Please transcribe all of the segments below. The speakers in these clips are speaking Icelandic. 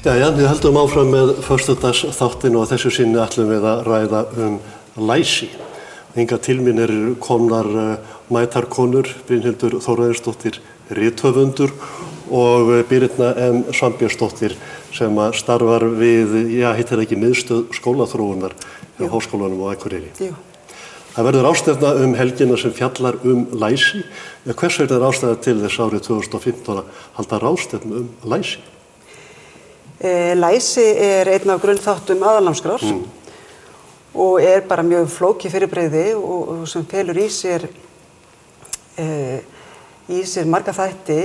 Jæja, við höldum áfram með föstudagsþáttinn og þessu sinni ætlum við að ræða læsi. Hingað til mín komnar mætar konur, Brynhildur Þórarinsdóttir rithöfundur og Birna M. Sveinbjörnsdóttir sem starfar við, heitir ekki miðstöð skólaþróunar hjá Háskólanum á Akureyri. Jú. Það verður ástefna helgina sem fjallar læsi. Hvers vegna ástæða til þess árið 2015 að halda ráðstefnu læsi? Læsi einn af grunnþáttum aðalnámskrár og bara mjög flókið fyrirbrigði og sem felur í sér marga þætti.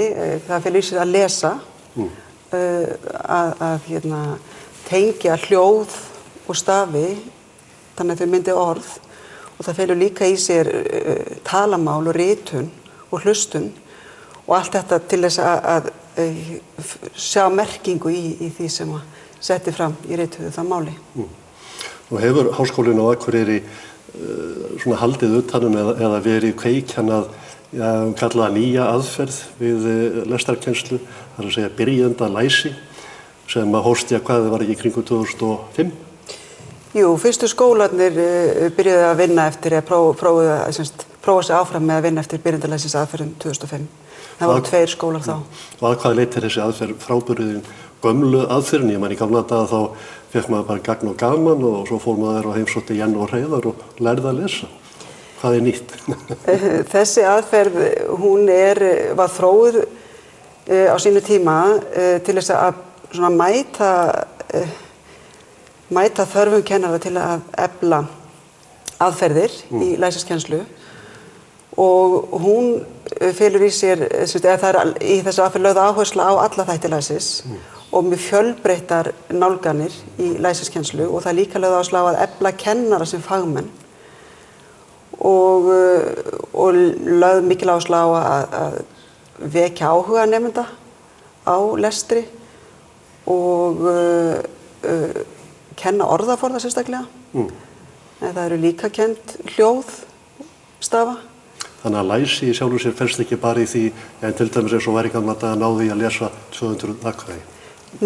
Það felur í sér að lesa, að tengja hljóð og stafi þannig að þau myndi orð, og það felur líka í sér talamál og ritun og hlustun og allt þetta til þess að sjá merkingu í því sem setti fram í rituðu það máli. Og hefur Háskólinn á Akureyri svona haldið utanum eða verið kveikjan að kalla nýja aðferð við lestarkennslu, það er að segja byrjenda læsi, sem hófst hvað var ekki í kringum 2005? Jú, fyrstu skólarnir byrjuðu að vinna eftir að prófa sig áfram með að vinna eftir byrjendalæsis aðferðum 2005. Það voru 2 skólar þá. Og að hvað leitt þessi aðferð frábæriðin gömlu aðferðin? Ég man í gamla daga þá fekk maður bara gagn og gaman og svo fór maður á heimsótti Jenn og Hreiðar og lærði að lesa. Hvað er nýtt? Þessi aðferð, hún var þróuð á sínu tíma til þess að mæta þörfum kennara til að efla aðferðir í læsiskennslu. Og hún felur í sér, það í þessu aðferð lögð áhersla á alla þætti læsis og með fjölbreyttar nálganir í læsiskennslu og það er líka lögð áhersla á að efla kennara sem fagmenn og lögð mikil áhersla á að vekja áhuga nemenda á lestri og kenna orðaforða sérstaklega. En það eru líka kennd hljóð, stafa. Þannig að læsi í sjálfu sér felst ekki bara í því, en til dæmis eins og var í gamla daga náði að lesa 200 atkvæði.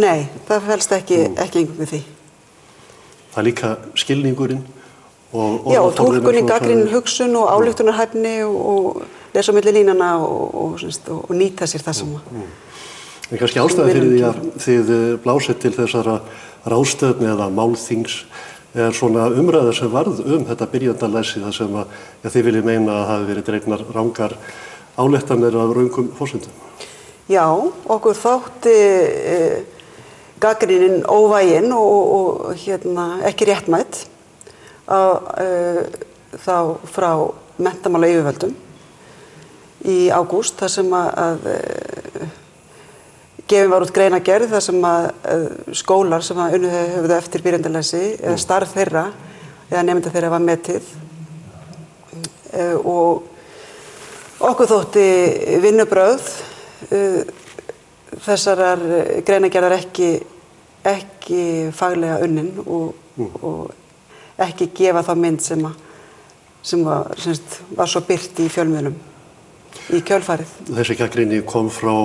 Nei, það felst ekki einhvern við því. Það er líka skilningurinn og já, og túlkunin, gagnrýnin hugsun og ályktunarhæfni og lesa á milli línanna og nýta sér það sem En kannski ástæða fyrir því að þið blásið til þessara ráðstefnu eða málþings svona umræða sem varð þetta byrjendalæsi þar sem þið viljið meina að hafi verið dregnar rangar ályktanir af röngum forsendum. Já, okkur þótti gagnrýnin óvægin og ekki réttmætt þá frá menntamálayfirvöldum í ágúst þar sem að gefin var út greinargerð þar sem að skólar sem unnið höfðu eftir byrjendalæsi eða starf þeirra eða nemenda þeirra var metið og okkur þótti vinnubrögð þessarar greinargerðar ekki faglega unnin og ekki gefa þá mynd sem var svo birt í fjölmiðlum í kjölfarið. Þessi gagnrýni kom frá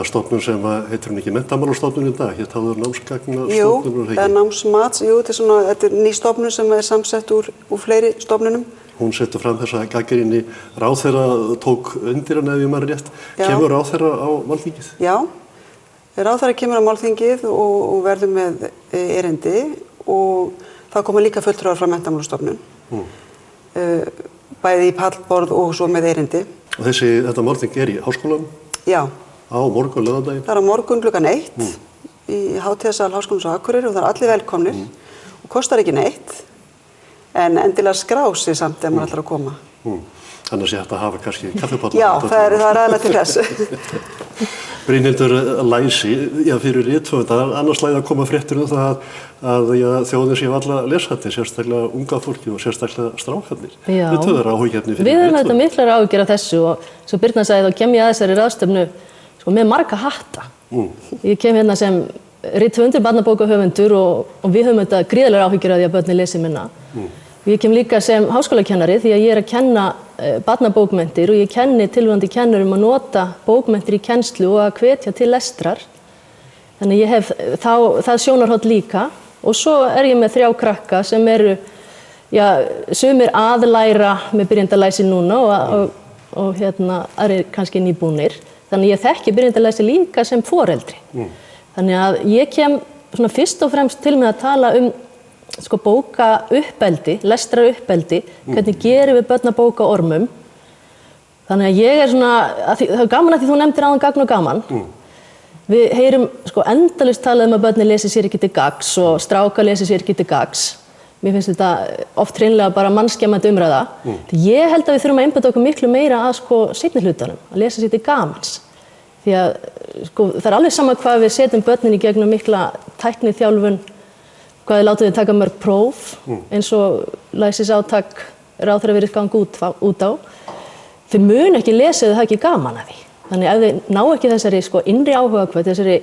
stofnun sem heitir hún ekki Menntamálastofnun í dag, hér áður námsgagnastofnun? Jú, eða námsmats, þetta ný stofnun sem samsett úr fleiri stofnunum. Hún setur fram þessa gagnrýni, ráðherra tók undir hann ef ég man rétt. Kemur ráðherra á málþingið? Já, ráðherra kemur á málþingið og verður með erindi og þá koma líka fulltrúar frá Menntamálastofnun, bæði í pallborð og svo með erindi. Og þetta málþing í Háskólanum? Já. Á morgun laugardaginn? Það á morgun klukkan 1 í hátíðasal Háskólans á Akureyri og það allir velkomnir og kostar ekki neitt en endilega skrá sig samt ef maður ætlar að koma. Þannig að sé hægt að hafa kannski kaffibolla. Já, það er aðalega til þess. Brynhildur, læsi, fyrir rithöfundar, annars lagði að koma fréttir það að þjóðin sé alla lesandi, sérstaklega unga fólki og sérstaklega strákarnir. Við höfum áhyggjefni fyrir Við höfum þetta miklar áhyggjur af þessu og svo Birna sagði þá kem ég að þessari ráðstefnu með marga hatta. Ég kem hérna sem rithöfundur, barnabókahöfundur og við höfum þetta gríðarlegar áhyggjur af því að börnin lesi minna. Ég kem líka sem háskólakennari því að ég að kenna barnabókmenntir og ég kenni tilvonandi kennurum að nota bókmenntir í kennslu og að hvetja til lestrar. Þannig ég hef það sjónarhorn líka og svo ég með 3 krakka sem eru, sumir aðlæra með byrjendalæsi núna og aðrir kannski nýbúnir. Þannig ég þekki byrjendalæsi líka sem foreldri. Þannig að ég kem svona fyrst og fremst til með að tala sko bókauppeldi, lestraruppeldi, hvernig gerum við börn að bóka ormum. Þannig að ég svona, það er gaman að því þú nefndir áðan gagn og gaman. Við heyrum sko endalaust talað að börnin lesi sér ekki til gagns og strákar lesi sér ekki til gagns. Mér finnst þetta oft hreinlega bara mannskemmandi umræða. Ég held að við þurfum að einbeita okkur miklu meira að sko seinni hlutanum, að lesa sér til gamans. Því að sko það alveg sama hvað við setjum börnin í gegnum mikla tækniþjálfun, hvað við látum þau taka mörg próf, eins og læsisátak ráðherra virðist ganga út á. Þau munu ekki lesa þau ekki gaman að því. Þannig ef þau ná ekki þessari sko innri áhugahvöt, þessari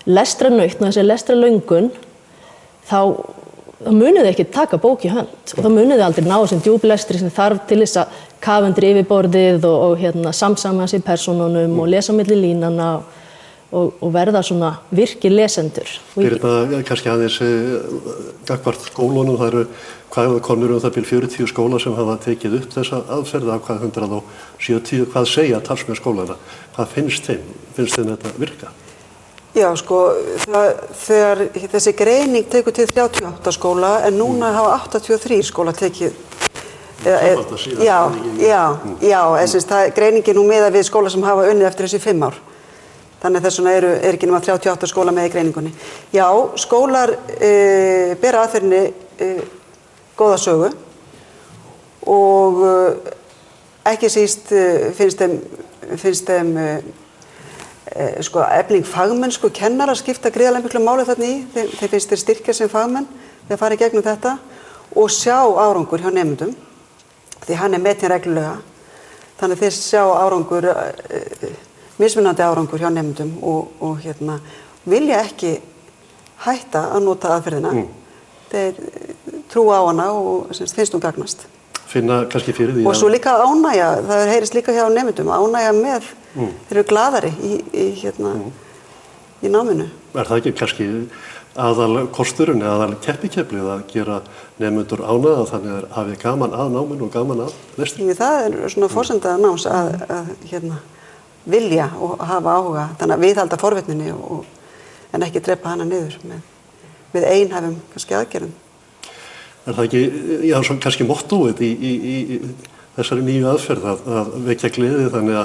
lestranautn og þessari lestralöngun, þá munu þau ekki taka bók í hönd og þá munu þau aldrei ná þessum djúplestri sem þarf til þess að kafa undir yfirborðið og samsama sig persónunum og lesa milli línanna og verða svona virkir lesendur. Fyrir þetta kannski aðeins gagnvart skólunum, það eru hvað konur það bil 40 skóla sem hafa tekið upp þessa aðferð af hvað 170, hvað segja talsmenn skólana, hvað finnst þeim? Finnst þeim þetta virka? Já, sko, þegar þessi greining tekur til 38 skóla en núna hafa 83 skóla tekið. Greiningin nú miðað við skóla sem hafa unnið eftir þessi 5 ár. Þannig þess vegna er ekki nema 38 skóla með í greiningunni. Já, skólar bera aðferðinni góða sögu og ekki síst finnst þeim sko efling fagmennsku kennara skipta gríðarlega miklu máli þarna í. Þeir finnst þeir styrkja sem fagmenn þegar fara í gegnum þetta og sjá árangur hjá nemendum því hann metinn reglulega. Þannig þeir sjá árangur mismunandi árangur hjá nemendum og vilja ekki hætta að nota aðferðina. Þeir trúa á hana og finnst hún gagnast. Finna kannski fyrir því. Og svo líka ánægja, það heyrist líka hjá nemendum, ánægja með, þeir eru glaðari í náminu. Það ekki kannski aðal kosturinn eða aðal keppikeflið að gera nemendur ánægða þannig að hafi gaman að náminu og gaman að lestri? Það er svona forsenda náms að vilja og hafa áhuga, þannig að viðhalda forvitninni en ekki drepa hana niður með einhæfum kannski aðgerðum. Er það ekki, svona kannski mottóið í þessari nýju aðferð að vekja gleði þannig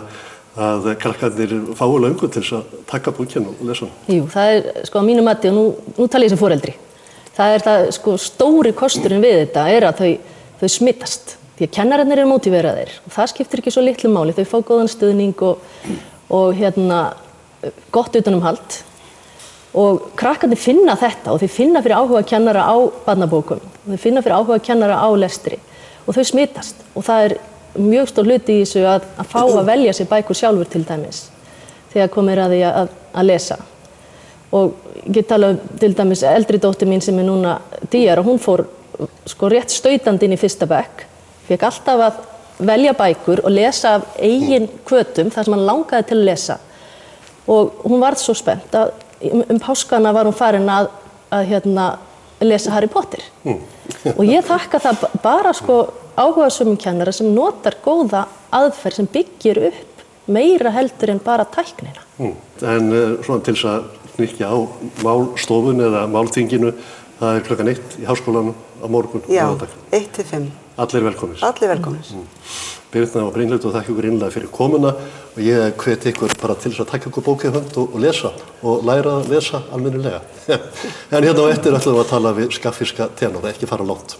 að krakkarnir fái löngun til þess að taka bókina og lesa hana? Jú, það er sko á mínu mati og nú tala ég sem foreldri. Það er það sko stóri kosturinn við þetta er að þau smittast. Því að kennararnir eru mótiveraðir og það skiptir ekki svo litlu máli. Þau fá góðan stuðning og gott utanumhald. Og krakkarnir finna þetta og þeir finna fyrir áhuga kennara á barnabókum. Þeir finna fyrir áhuga kennara á lestri og þau smitast. Og það er mjög stór hluti í þessu að fá að velja sér bækur sjálfur til dæmis þegar komið að því að lesa. Og ég get tala til dæmis eldri dóttir mín sem er núna 10 ára og hún fór sko rétt stautandi inn í 1. bekk. Fékk alltaf að velja bækur og lesa af eigin hvötum þar sem hann langaði til að lesa. Og hún varð svo spennt að páskana var hún farin að lesa Harry Potter. Og ég þakka það bara sko áhugasömum kennara sem notar góða aðferð sem byggir upp meira heldur en bara tæknina. En svona til þess að hnykkja á málstofun eða málþinginu, það er klukkan 1 í háskólanum á morgun. Já, 1 til 5. Allir velkomnir. Allir velkomnir. Birna og Brynhildur, þakka ykkur innlega fyrir komuna og ég hvet ykkur bara til þess að taka ykkur bókið í hönd og lesa og læra að lesa almennilega. En hérna á eftir ætlum við að tala við skaffiska tenóra, ekki fara langt.